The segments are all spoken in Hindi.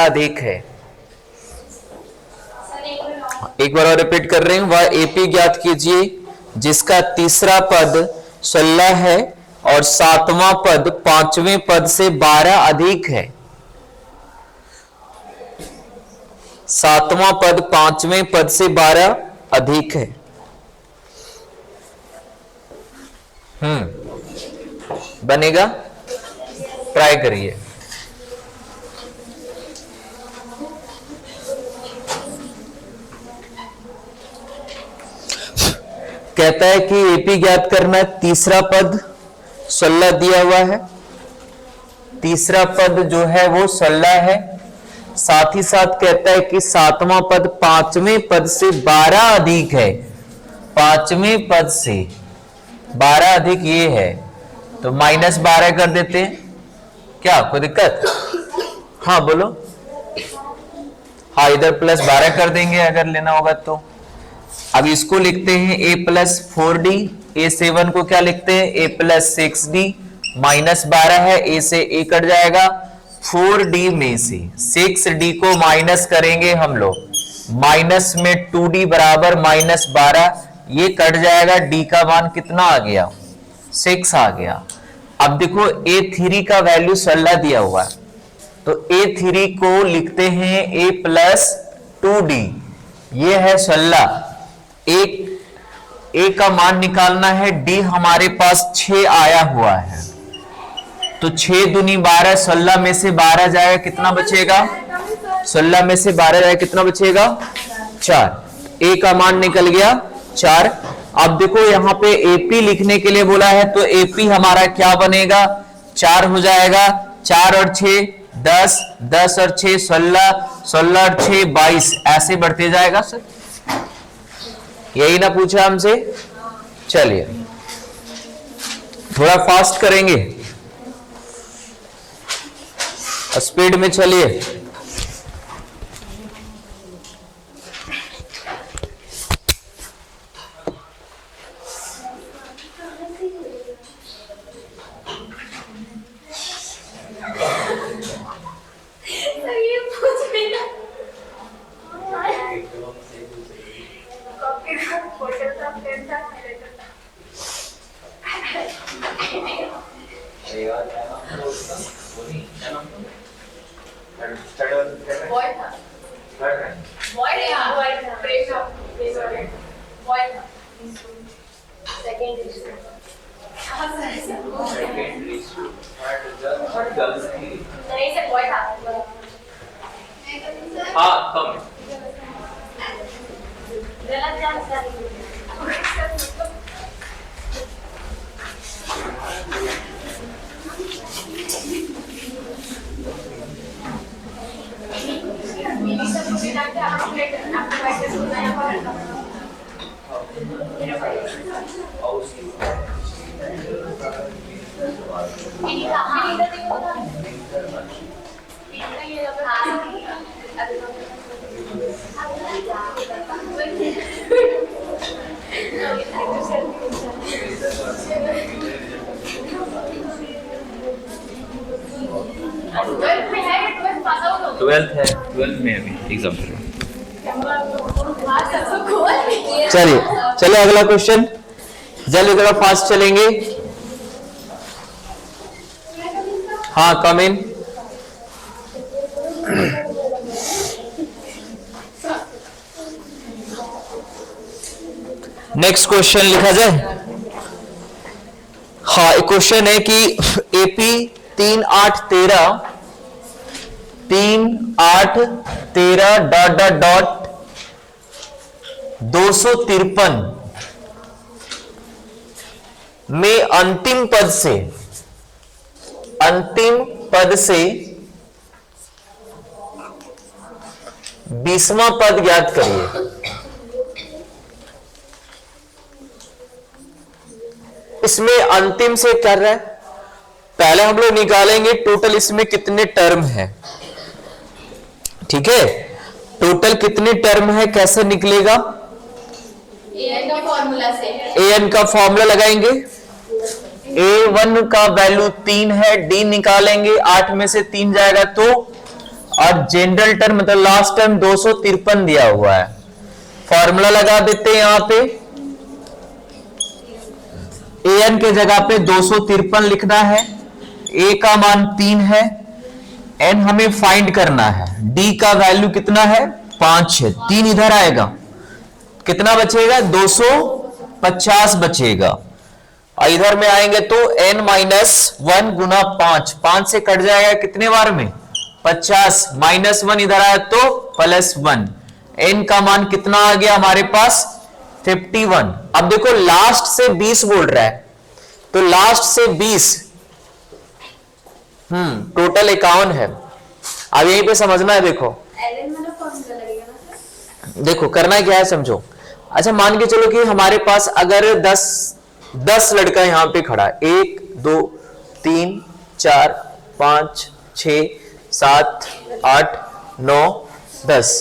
अधिक है। एक बार और रिपीट कर रहे हैं, वह एपी ज्ञात कीजिए जिसका तीसरा पद 16 है और सातवां पद पांचवें पद से 12 अधिक है। सातवां पद पांचवें पद से 12 अधिक है। बनेगा? ट्राई करिए। कहता है कि एपी ज्ञात करना है, तीसरा पद 16 दिया हुआ है, तीसरा पद जो है वो 16 है, साथ ही साथ कहता है कि सातवां पद पांचवें पद से 12 अधिक है। पांचवें पद से 12 अधिक ये है, तो -12 कर देते हैं। क्या कोई दिक्कत? हाँ बोलो। हाँ, इधर +12 कर देंगे अगर लेना होगा तो। अब इसको लिखते हैं a + 4d, a7 को क्या लिखते हैं a + 6d, -12 है, a से a कट जाएगा, 4d में से 6d को माइनस करेंगे हम लोग, माइनस में 2d बराबर -12, ये कट जाएगा, d का मान कितना आ गया? 6 आ गया। अब देखो a3 का वैल्यू 16 दिया हुआ है, तो a3 को लिखते हैं a + 2d, ये है 16। a का मान निकालना है, d हमारे पास 6 आया हुआ है, तो 6 दूनी 12, 16 में से 12 जाएगा, कितना बचेगा? 16 में से 12 जाएगा, कितना बचेगा? 4। a का मान निकल गया 4। अब देखो यहाँ पे AP लिखने के लिए बोला है, तो AP हमारा क्या बनेगा? 4 हो जाएगा, 4 और 6 10, 10 और 6 16, 16 और 6 22, ऐसे बढ़ते जाएगा सर। यही ना पूछा हमसे? चलिए थोड़ा फास्ट करेंगे, स्पीड में चलिए। चलिए चलिए अगला क्वेश्चन, जल्दी थोड़ा फास्ट चलेंगे। हाँ कम इन। नेक्स्ट क्वेश्चन लिखा जाए। हाँ एक क्वेश्चन है कि AP 3 8 13 253 में अंतिम पद से 20वां पद ज्ञात करिए। इसमें अंतिम से कर रहा है, पहले हम लोग निकालेंगे टोटल इसमें कितने टर्म है। ठीक है, टोटल कितने टर्म है कैसे निकलेगा? an का फॉर्मूला से an का फॉर्मूला लगाएंगे। a1 का वैल्यू 3 है, d निकालेंगे, 8 में से 3 जाएगा तो और जनरल टर्म मतलब लास्ट टर्म 253 दिया हुआ है। फॉर्मूला लगा देते हैं यहां पे, an के जगह पे 253 लिखना है, a का मान 3 है, n हमें फाइंड करना है, d का वैल्यू कितना है 5 है, 3 इधर आएगा, कितना बचेगा 250 बचेगा, और इधर में आएंगे तो n माइनस 1 गुना 5, 5 से कट जाएगा कितने बार में 50, माइनस 1 इधर आया तो प्लस 1, n का मान कितना आ गया हमारे पास 51। अब देखो लास्ट से 20 बोल रहा है, तो लास्ट से 20 टोटल 51 है। अब यहीं पे समझना है, देखो देखो करना क्या है समझो। अच्छा मान के चलो कि हमारे पास अगर 10 लड़का यहां पे खड़ा, 1 2 3 4 5 6 7 8 9 10,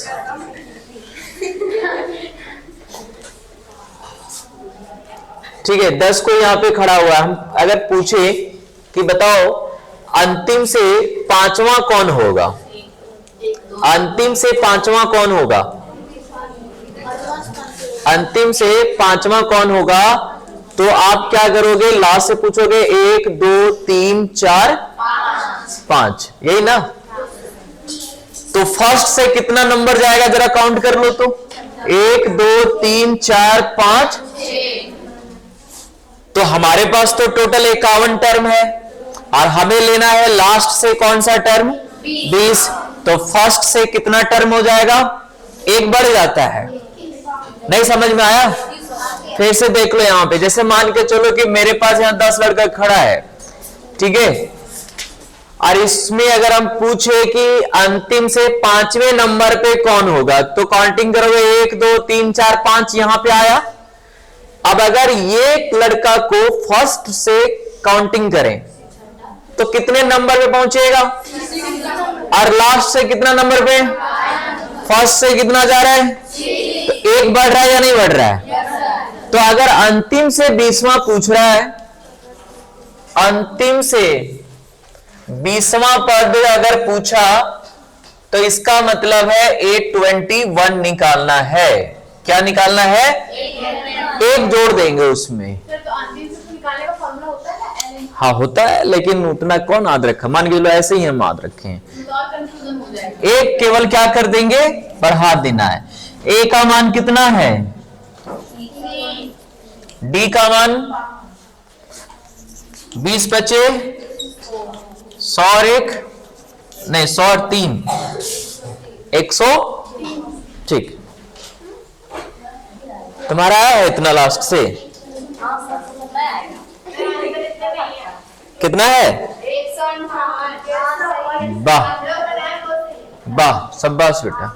ठीक है 10 को यहां पे खड़ा हुआ। हम अगर पूछे कि बताओ अंतिम से पांचवा कौन होगा, अंतिम से पांचवा कौन होगा, अंतिम से पांचवा कौन होगा, तो आप क्या करोगे लास्ट से पूछोगे 1 2 3 4 5, यही ना। तो फर्स्ट से कितना नंबर जाएगा जरा काउंट कर लो तो, 1 2 3 4 5, तो हमारे पास तो टोटल 51 टर्म है और हमें लेना है लास्ट से कौन सा टर्म 20, तो फर्स्ट से कितना टर्म हो जाएगा, एक बढ़ जाता है। नहीं समझ में आया, फिर से देख लो यहां पे, जैसे मान के चलो कि मेरे पास यहां 10 लड़का खड़ा है, ठीक है, और इसमें अगर हम पूछे कि अंतिम से पांचवें नंबर पे कौन होगा, तो काउंटिंग करोगे 1 2 3 4 5 यहां पे आया। अब अगर ये लड़का को फर्स्ट से काउंटिंग करें तो कितने नंबर पे पहुंचेगा, और लास्ट से कितना नंबर पे, फर्स्ट से कितना जा रहा है, तो एक बढ़ रहा है या नहीं बढ़ रहा है। तो अगर अंतिम से 20वां पूछ रहा है, अंतिम से 20वां पद अगर पूछा तो इसका मतलब है 821 निकालना है। क्या निकालना है, एक जोड़ देंगे उसमें। तो अंतिम से निकालने का फॉर्मूला होता है, हाँ होता है, लेकिन उतना कौन याद रखा, मान के चलो ऐसे ही हम याद रखे हैं, और कंफ्यूजन हो जाएगा। एक केवल क्या कर देंगे बढ़ा देना है। ए का मान कितना है, डी का मान 20 बचे 100 और 1 नहीं 100 और 3 100, ठीक तुम्हारा आया है इतना लास्ट से, कितना है, वाह वाह शाबाश बेटा।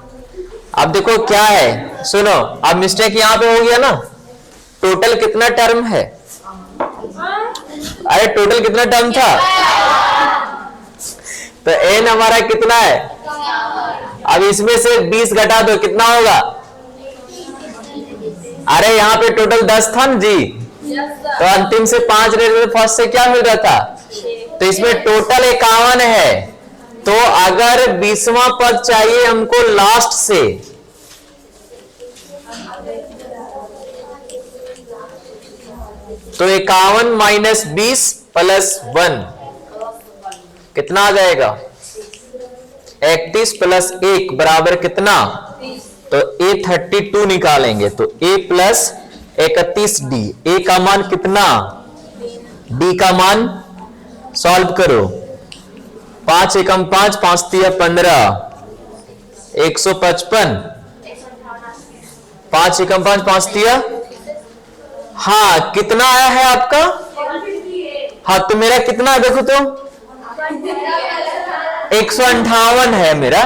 अब देखो क्या है, सुनो अब मिस्टेक यहां पे हो गया ना, टोटल कितना टर्म है, अरे टोटल कितना टर्म था, तो एन हमारा कितना है, अब इसमें से 20 घटा दो कितना होगा, अरे यहाँ पे टोटल 10 था ना जी, तो अंतिम से 5 रहे थे, फर्स्ट से क्या मिल रहा था, तो इसमें टोटल 51 है। तो अगर 20वां पद चाहिए हमको लास्ट से, तो 51 माइनस 20 प्लस 1 कितना आ जाएगा, 31 प्लस 1 बराबर कितना, तो A32 निकालेंगे, तो A प्लस 31 D, A का मान कितना, D का मान सॉल्व करो, 5 एकम 5 5 तिया 15 155, 5 एकम 5 5 तिया, हाँ कितना आया है आपका, हाँ तो मेरा कितना है देखो तो 158 है मेरा।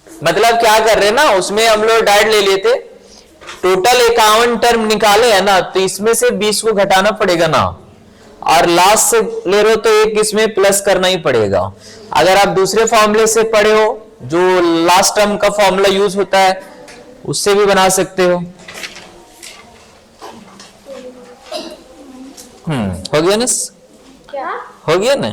मतलब क्या कर रहे हैं ना, उसमें हम लोग डायरेक्ट ले लिए थे, टोटल 51 टर्म निकाले है ना, तो इसमें से 20 को घटाना पड़ेगा ना, और लास्ट से ले रहे हो तो एक इसमें प्लस करना ही पड़ेगा। अगर आप दूसरे फॉर्मूले से पढ़े हो जो लास्ट टर्म का फॉर्मूला यूज होता है उससे भी बना सकते हो। हो गया ना, क्या हो गया ना,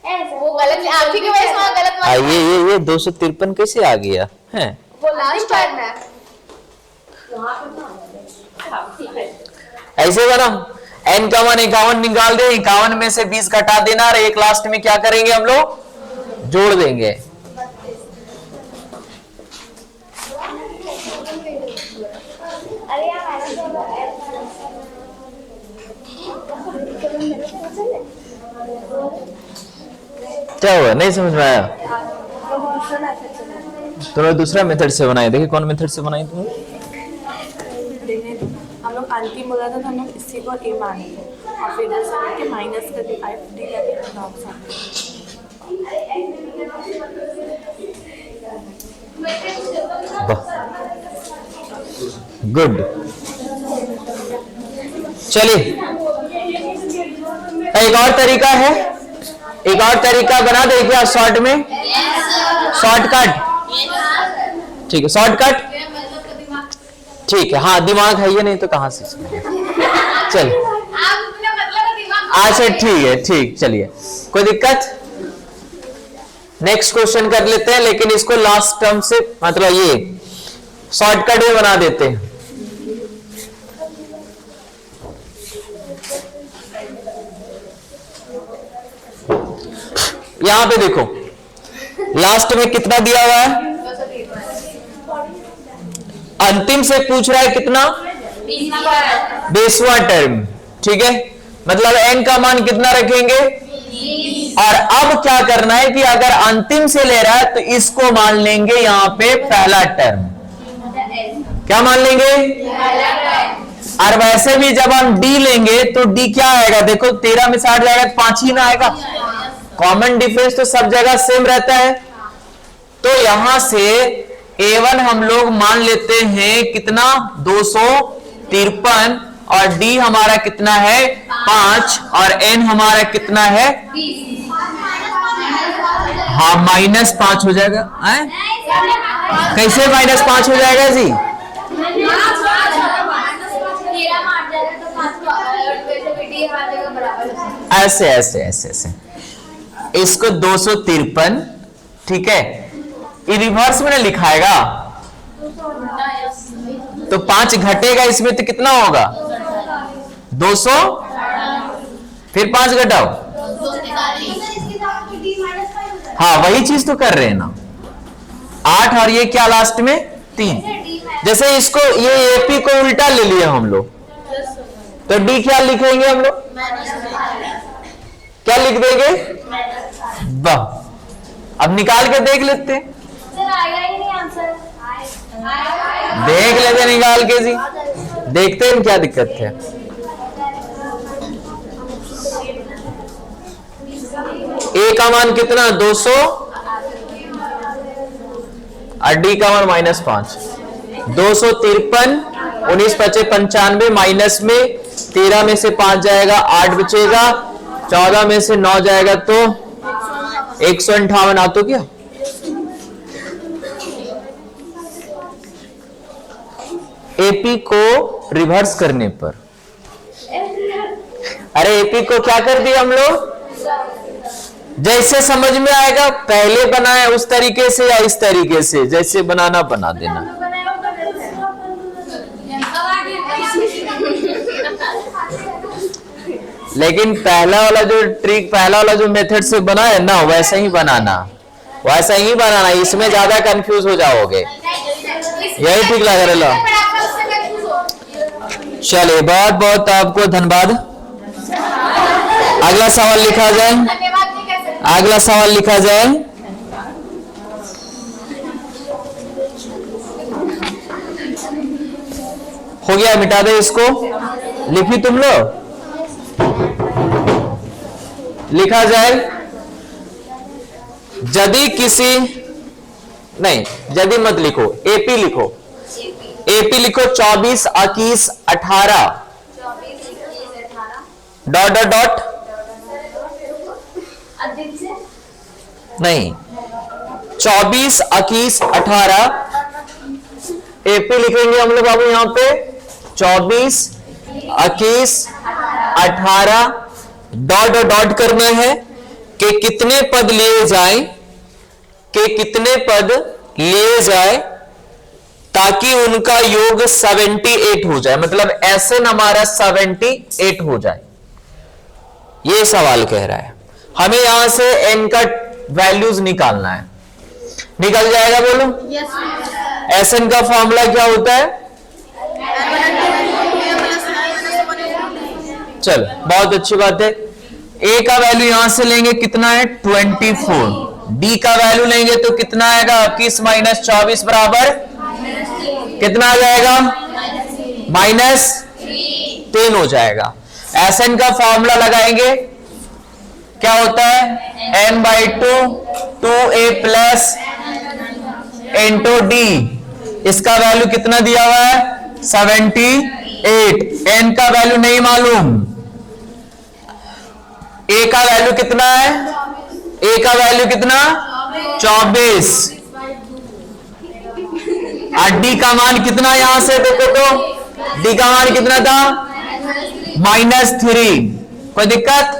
वो गलत, आप ही की वजह से वहाँ गलत मार्क ये 253 कैसे आ गया है? वो लास्ट टाइम है। ऐसे बना n का मान 51 निकाल दे, 51 में से 20 घटा देना और एक लास्ट में क्या करेंगे हम लोग, जोड़ देंगे। क्या हुआ, नहीं समझ में आया? तुमने दूसरा मेथड से बनाए, देखिए कौन मेथड से बनाई तुमने? हम लोग अंतिम बोला था तो हम लोग इसी को ए माने थे और फिर इधर से लेके माइनस करके 5 करके लॉग गुड। चलिए एक और तरीका है, एक और तरीका बना दे क्या शॉर्ट में? शॉर्टकट, ठीक है शॉर्टकट, ठीक है। हाँ दिमाग है, ये नहीं तो कहां से? चल अच्छा ठीक है, ठीक, चलिए कोई दिक्कत? नेक्स्ट क्वेश्चन कर लेते हैं, लेकिन इसको लास्ट टर्म से मतलब ये शॉर्टकट में बना देते हैं। यहां पे देखो लास्ट में कितना दिया हुआ है, अंतिम से पूछ रहा है कितना, 20वां टर्म, ठीक है। मतलब n का मान कितना रखेंगे, और अब क्या करना है कि अगर अंतिम से ले रहा है तो इसको मान लेंगे यहां पे पहला टर्म, क्या मान लेंगे? और वैसे भी जब हम d लेंगे तो d क्या आएगा, देखो 13 में 60 जाएगा, 5 ही ना आएगा। कॉमन डिफरेंस तो सब जगह सेम रहता है, तो यहां से a1 हम लोग मान लेते हैं कितना, 253, और d हमारा कितना है 5, और n हमारा कितना है, हाँ -5 हो जाएगा। कैसे -5 हो जाएगा जी? ऐसे ऐसे ऐसे ऐसे, इसको 253, ठीक है, ये रिवर्स में ना लिखाएगा तो 5 घटेगा इसमें तो कितना होगा, 200, फिर 5 घटाओ, हाँ वही चीज तो कर रहे हैं ना, 8 और ये क्या लास्ट में 3। जैसे इसको ये एपी को उल्टा ले लिया हम लोग, तो डी क्या लिखेंगे हम लोग, क्या लिख देंगे, वाह। अब निकाल के देख लेते हैं, देख लेते निकाल के जी, देखते हैं क्या दिक्कत है। ए का मान कितना, 200, और डी का मान -5, 253, 19 5 95, माइनस में 13 में से 5 जाएगा, 8 बचेगा, 14 में से 9 जाएगा तो 158 आ तो क्या, एपी को रिवर्स करने पर, अरे एपी को क्या कर दिया हम लोग, जैसे समझ में आएगा पहले बनाए उस तरीके से या इस तरीके से, जैसे बनाना बना देना। लेकिन पहला वाला जो ट्रिक, पहला वाला जो मेथड से बना है ना, वैसा ही बनाना, वैसा ही बनाना, इसमें ज्यादा कंफ्यूज हो जाओगे, यही ठीक लग रहा है। चलिए बहुत बहुत आपको धन्यवाद। अगला सवाल लिखा जाए, अगला सवाल लिखा जाए, हो गया, मिटा दे इसको, लिखी तुम लोग, लिखा जाए, यदि किसी, नहीं यदि मत लिखो, एपी लिखो, एपी लिखो 24 21 18 डॉट डॉट डॉट, नहीं 24 21 18, एपी लिखेंगे हम लोग बाबू यहां पे 24 21 18 डॉट डॉट करना है, कि कितने पद लिए जाए, कि कितने पद लिए जाए ताकि उनका योग 78 हो जाए, मतलब Sn हमारा 78 हो जाए। ये सवाल कह रहा है। हमें यहां से n का वैल्यूज निकालना है। निकल जाएगा बोलो? Sn का फॉर्मूला क्या होता है? चलो बहुत अच्छी बात है। a का वैल्यू यहां से लेंगे कितना है? 24। d का वैल्यू लेंगे तो कितना आएगा? 21 माइनस 24 बराबर कितना आ जाएगा? -3 हो जाएगा। Sn का फॉर्मूला लगाएंगे, क्या होता है? n/2 2a plus into D. इसका वैल्यू कितना दिया हुआ है? 78। n का वैल्यू नहीं मालूम। a का वैल्यू कितना है? a का वैल्यू कितना? 24। और d का मान कितना? यहां से देखो तो d का मान कितना था? -3। कोई दिक्कत?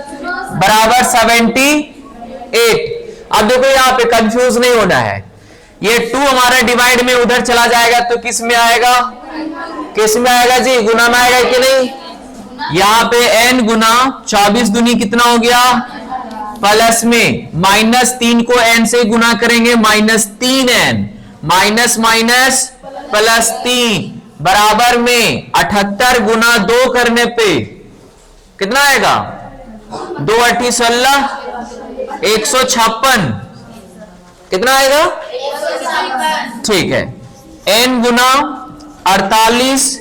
बराबर 78। अब देखो यहां पे कंफ्यूज नहीं होना है। ये 2 हमारा डिवाइड में उधर चला जाएगा तो किस में आएगा? किस में आएगा जी? गुना में आएगा कि नहीं? यहां पे n गुना 24 दूनी कितना हो गया? प्लस में -3 को n से गुना करेंगे, -3n माइनस माइनस प्लस 3 बराबर में 78 गुना 2 करने पे कितना आएगा? 2 8 16 156 कितना आएगा? ठीक है। n गुना 48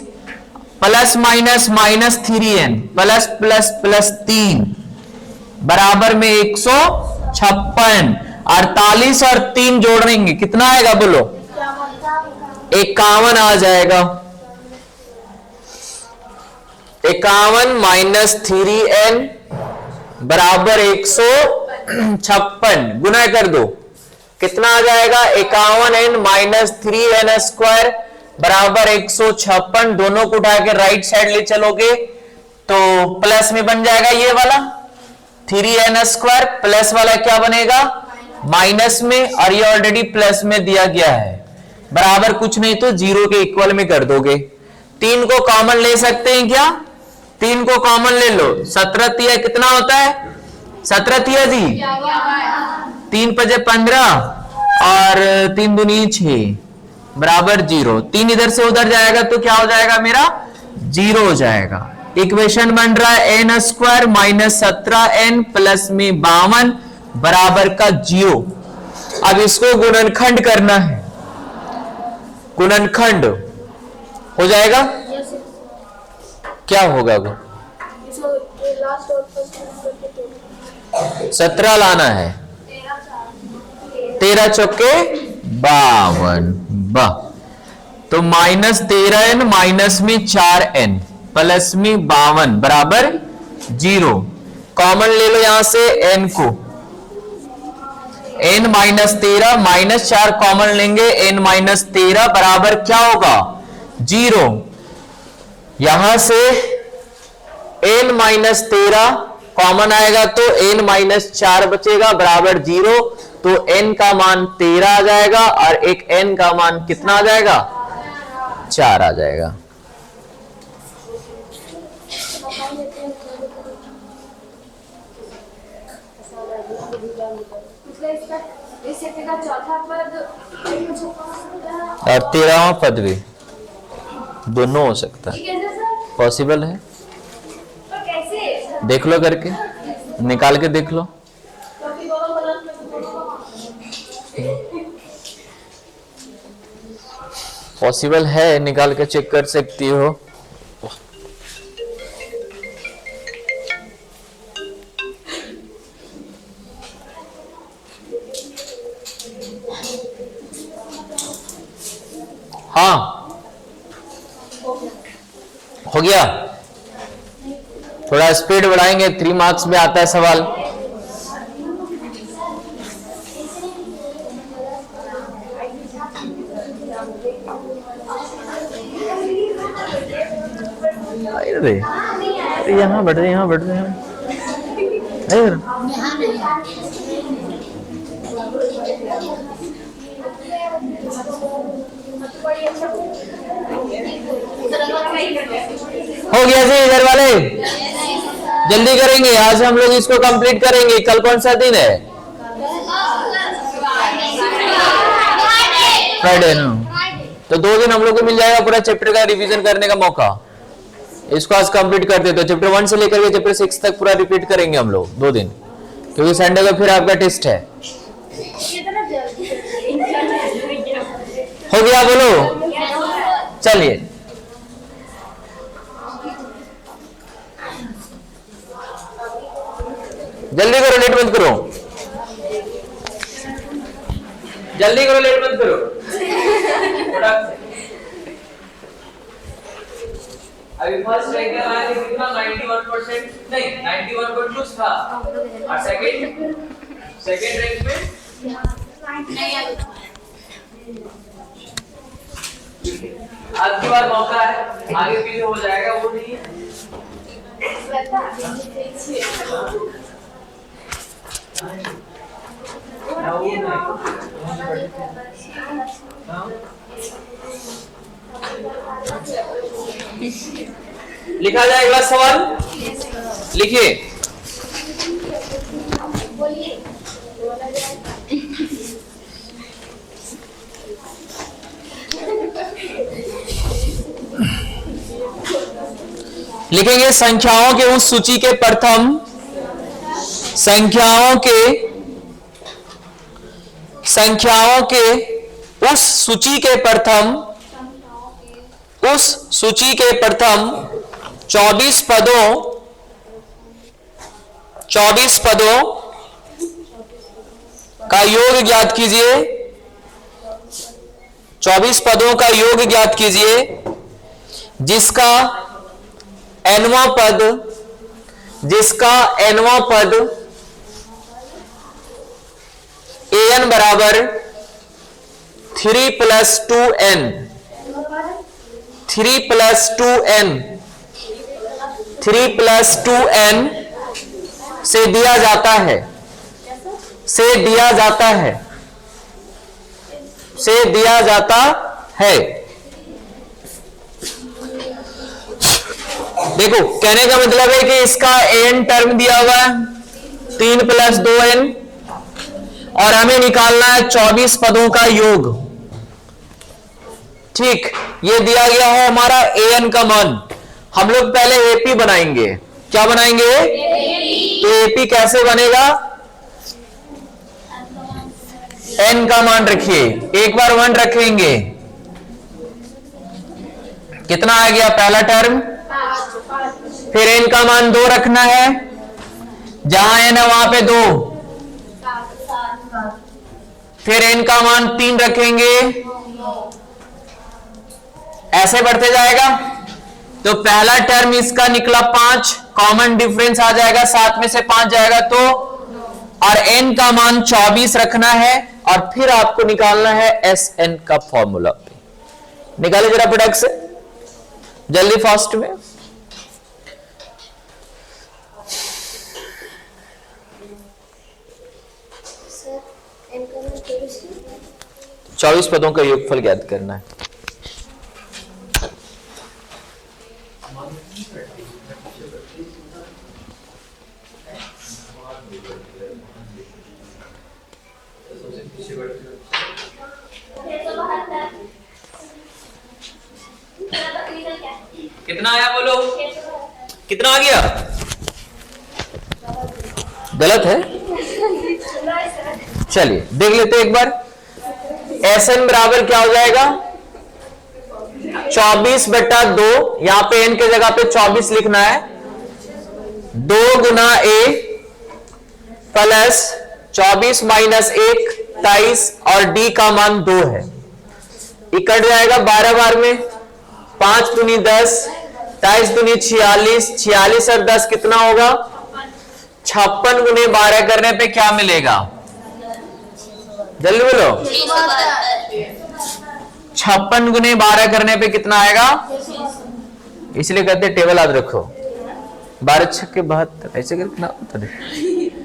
plus minus -3n plus plus plus 3 बराबर में 156। 48 और 3 जोड़ेंगे कितना आएगा बोलो? 51 आ जाएगा। 51 माइनस 3n बराबर 156 गुना कर दो कितना आ जाएगा? 51n माइनस 3n स्क्वायर बराबर 156। दोनों को उठा के राइट साइड ले चलोगे तो प्लस में बन जाएगा ये वाला 3n स्क्वायर, प्लस वाला क्या बनेगा? माइनस में, और ये ऑलरेडी प्लस में दिया गया है। बराबर कुछ नहीं तो 0 के इक्वल में कर दोगे। 3 को कॉमन ले सकते हैं क्या? 3 को कॉमन ले लो। 17 तिया कितना होता है? 17 तिया जी 3 पजे 15 और 3 दूनी 6 बराबर 0। 3 इधर से उधर जाएगा तो क्या हो जाएगा मेरा? 0 हो जाएगा। इक्वेशन बन रहा है n square minus 17n plus में 52 बराबर का 0। अब इसको गुणनखंड करना है। गुणनखंड हो जाएगा? क्या होगा वो? 17 लाना है। 13 चौके 52 तो -13n माइनस में 4n प्लस में 52 बराबर 0। कॉमन ले लो यहां से n को। n माइनस 13 माइनस 4 कॉमन लेंगे, n माइनस 13 बराबर क्या होगा? 0। यहां से n माइनस 13 कॉमन आएगा तो n माइनस 4 बचेगा बराबर 0। तो n का मान 13 आ जाएगा और एक n का मान कितना आ जाएगा? 4 आ जाएगा। और 13वां पद भी दोनों हो सकता है, पॉसिबल है। देख लो करके, निकाल के देख लो। पॉसिबल है, निकाल के चेक कर सकती हो। हाँ हो गया। थोड़ा स्पीड बढ़ाएंगे, 3 मार्क्स में आता है सवाल। अरे यहाँ बढ़ रहे, यहाँ बढ़ रहे हैं। हो गया जी इधर वाले? जल्दी करेंगे, आज हम लोग इसको कंप्लीट करेंगे। कल कौन सा दिन है? फ्राइडे ना। तो 2 दिन हम लोग को मिल जाएगा पूरा चैप्टर का रिवीजन करने का मौका। इसको आज कंप्लीट करते तो चैप्टर 1 से लेकर के चैप्टर 6 तक पूरा रिपीट करेंगे हम लोग 2 दिन, क्योंकि संडे को फिर आपका टेस्ट है। हो गया बोलो? चलिए जल्दी करो, लेट मत करो, जल्दी करो, लेट मत करो। अभी फर्स्ट रैंक में आया था कितना? 91% नहीं 91.2 था। और सेकंड रैंक में आज की बार मौका है, आगे पीछे हो जाएगा, वो नहीं है। लिखा जाए अगला सवाल, लिखिए। लिखेंगे संख्याओं के उस सूची के प्रथम संख्याओं के उस सूची के प्रथम 24 पदों का योग ज्ञात कीजिए। 24 पदों का योग ज्ञात कीजिए जिसका nवां पद an बराबर 3 + 2n 3 + 2n से दिया जाता है। देखो कहने का मतलब है कि इसका n टर्म दिया हुआ है 3 + 2n और हमें निकालना है 24 पदों का योग। ठीक, ये दिया गया है हमारा an का मान। हम लोग पहले AP बनाएंगे। क्या बनाएंगे? तो AP कैसे बनेगा? n का मान रखिए, एक बार 1 रखेंगे, कितना आ गया पहला टर्म? फिर n का मान 2 रखना है, जहां n है वहां पे 2, फिर n का मान 3 रखेंगे, ऐसे बढ़ते जाएगा। तो पहला टर्म इसका निकला 5, कॉमन डिफरेंस आ जाएगा, 7 में से 5 जाएगा तो, और n का मान 24 रखना है, और फिर आपको निकालना है Sn का फॉर्मूला। निकाले जरा फटाक से, जल्दी फास्ट में। सर 24 पदों का योगफल ज्ञात करना है। कितना आया बोलो? कितना आ गया? गलत है? चलिए देख लेते एक बार। Sn बराबर क्या हो जाएगा? 24/2, यहां पे n के जगह पे 24 लिखना है, 2 × a प्लस 24 - 1 23, और d का मान 2 है। इकट जाएगा 12 बार में, 5 दूनी 10, 23 दूनी 46, 46 और 10 कितना होगा? 56 × 12 करने पे क्या मिलेगा? जल्दी बोलो। 56 × 12 करने पे कितना आएगा? इसलिए कहते हैं टेबल याद रखो। 12 × 6 = 72, ऐसे कितना होता है?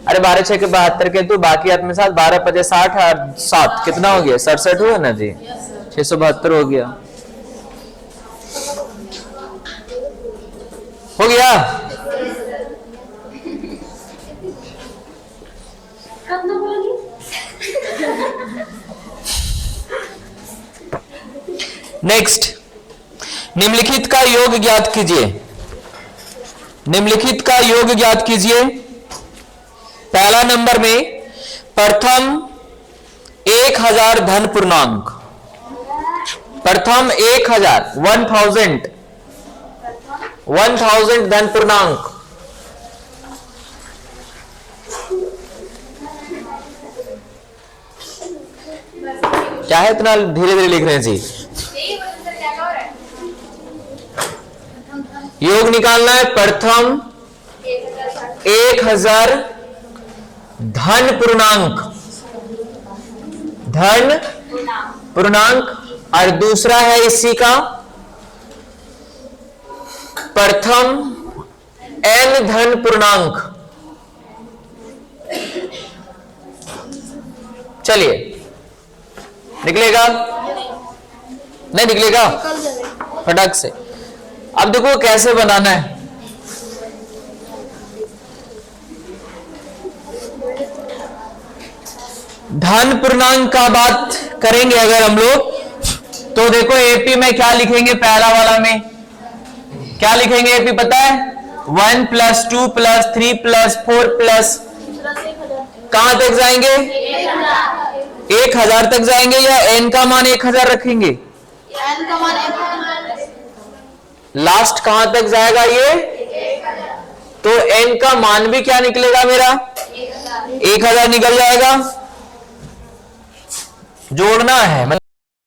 अरे 12 × 6 = 72 के तो बाकी हाथ में 7, 12 × 5 = 60 और 7 कितना हो गया? 67 हुआ ना जी, 672 हो गया। हो गया? नेक्स्ट, निम्नलिखित का योग ज्ञात कीजिए। निम्नलिखित का योग ज्ञात कीजिए। पहला नंबर में प्रथम 1000 धन पूर्णांक, प्रथम 1000 धन पूर्णांक, क्या है इतना धीरे धीरे लिख रहे हैं जी? योग निकालना है। प्रथम 1000 धन पूर्णांक, धन पूर्णांक, और दूसरा है इसी का प्रथम n धन पूर्णांक। चलिए, निकलेगा? नहीं निकलेगा? फटाक से। अब देखो कैसे बनाना है। धन पूर्णांक का बात करेंगे अगर हम लोग, तो देखो एपी में क्या लिखेंगे? पहला वाला में क्या लिखेंगे एपी पता है? 1 + 2 + 3 + 4 प्लस, कहां तक जाएंगे? 1000 तक जाएंगे, या n का मान 1000 रखेंगे? लास्ट कहां तक जाएगा ये? तो n का मान भी क्या निकलेगा मेरा? 1000 निकल जाएगा। जोड़ना है, मतलब